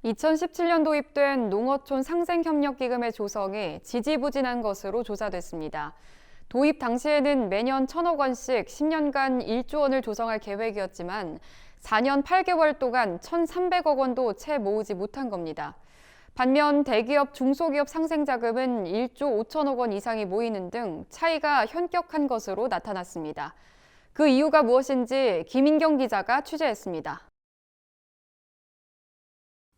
2017년 도입된 농어촌 상생협력기금의 조성이 지지부진한 것으로 조사됐습니다. 도입 당시에는 매년 1,000억 원씩 10년간 1조 원을 조성할 계획이었지만 4년 8개월 동안 1,300억 원도 채 모으지 못한 겁니다. 반면 대기업, 중소기업 상생자금은 1조 5천억 원 이상이 모이는 등 차이가 현격한 것으로 나타났습니다. 그 이유가 무엇인지 김인경 기자가 취재했습니다.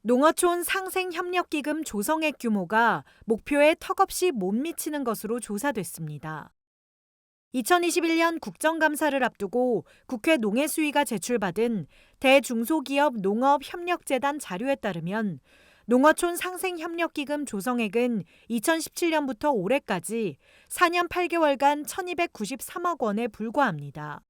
농어촌 상생협력기금 조성액 규모가 목표에 턱없이 못 미치는 것으로 조사됐습니다. 2021년 국정감사를 앞두고 국회 농해수위가 제출받은 대중소기업 농업협력재단 자료에 따르면 농어촌 상생협력기금 조성액은 2017년부터 올해까지 4년 8개월간 1,293억 원에 불과합니다.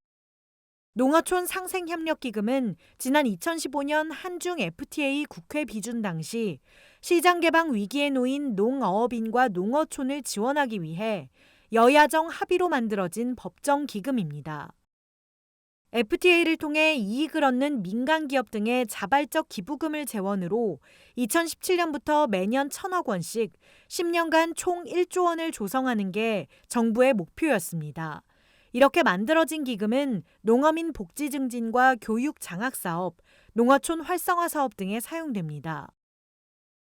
농어촌 상생협력기금은 지난 2015년 한중 FTA 국회 비준 당시 시장 개방 위기에 놓인 농어업인과 농어촌을 지원하기 위해 여야정 합의로 만들어진 법정 기금입니다. FTA를 통해 이익을 얻는 민간 기업 등의 자발적 기부금을 재원으로 2017년부터 매년 1,000억 원씩 10년간 총 1조 원을 조성하는 게 정부의 목표였습니다. 이렇게 만들어진 기금은 농어민 복지 증진과 교육 장학 사업, 농어촌 활성화 사업 등에 사용됩니다.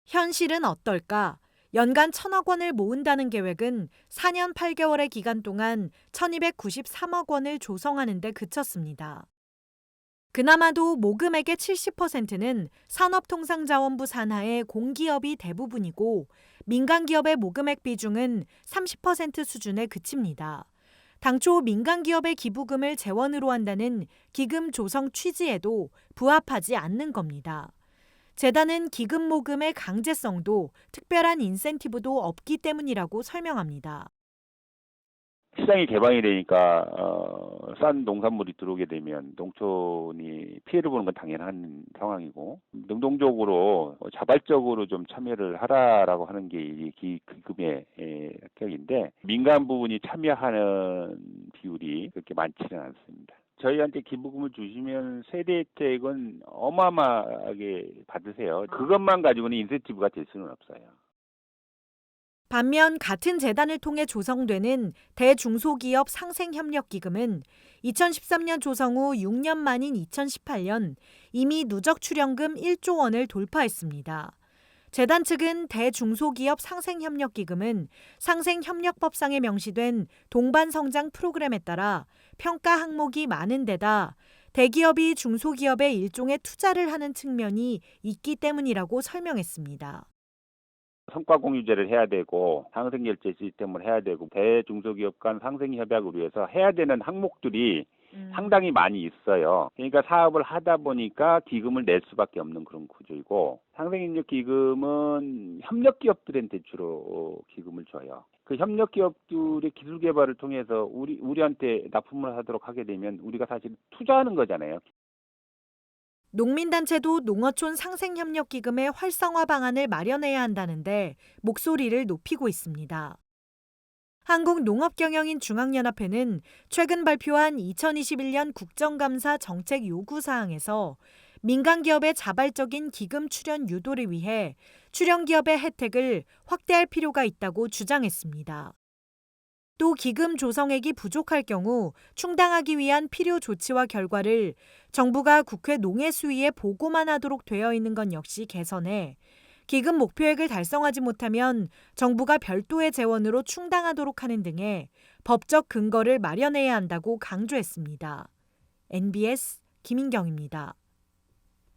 현실은 어떨까? 연간 1,000억 원을 모은다는 계획은 4년 8개월의 기간 동안 1,293억 원을 조성하는 데 그쳤습니다. 그나마도 모금액의 70%는 산업통상자원부 산하의 공기업이 대부분이고 민간기업의 모금액 비중은 30% 수준에 그칩니다. 당초 민간기업의 기부금을 재원으로 한다는 기금 조성 취지에도 부합하지 않는 겁니다. 재단은 기금 모금의 강제성도 특별한 인센티브도 없기 때문이라고 설명합니다. 시장이 개방이 되니까 싼 농산물이 들어오게 되면 농촌이 피해를 보는 건 당연한 상황이고 능동적으로 자발적으로 좀 참여를 하라라고 하는 게 이 기금의 격인데 민간 부분이 참여하는 비율이 그렇게 많지는 않습니다. 저희한테 기부금을 주시면 세대 혜택은 어마어마하게 받으세요. 그것만 가지고는 인센티브가 될 수는 없어요. 반면 같은 재단을 통해 조성되는 대중소기업 상생협력기금은 2013년 조성 후 6년 만인 2018년 이미 누적 출연금 1조 원을 돌파했습니다. 재단 측은 대중소기업 상생협력기금은 상생협력법상에 명시된 동반성장 프로그램에 따라 평가 항목이 많은 데다 대기업이 중소기업에 일종의 투자를 하는 측면이 있기 때문이라고 설명했습니다. 성과 공유제를 해야 되고 상생결제 시스템을 해야 되고 대중소기업 간 상생협약을 위해서 해야 되는 항목들이 상당히 많이 있어요. 그러니까 사업을 하다 보니까 기금을 낼 수밖에 없는 그런 구조이고 상생협력기금은 협력기업들한테 주로 기금을 줘요. 그 협력기업들의 기술 개발을 통해서 우리한테 납품을 하도록 하게 되면 우리가 사실 투자하는 거잖아요. 농민단체도 농어촌 상생협력기금의 활성화 방안을 마련해야 한다는데 목소리를 높이고 있습니다. 한국농업경영인 중앙연합회는 최근 발표한 2021년 국정감사 정책 요구사항에서 민간기업의 자발적인 기금 출연 유도를 위해 출연기업의 혜택을 확대할 필요가 있다고 주장했습니다. 또 기금 조성액이 부족할 경우 충당하기 위한 필요 조치와 결과를 정부가 국회 농해수위에 보고만 하도록 되어 있는 건 역시 개선해 기금 목표액을 달성하지 못하면 정부가 별도의 재원으로 충당하도록 하는 등의 법적 근거를 마련해야 한다고 강조했습니다. NBS 김인경입니다.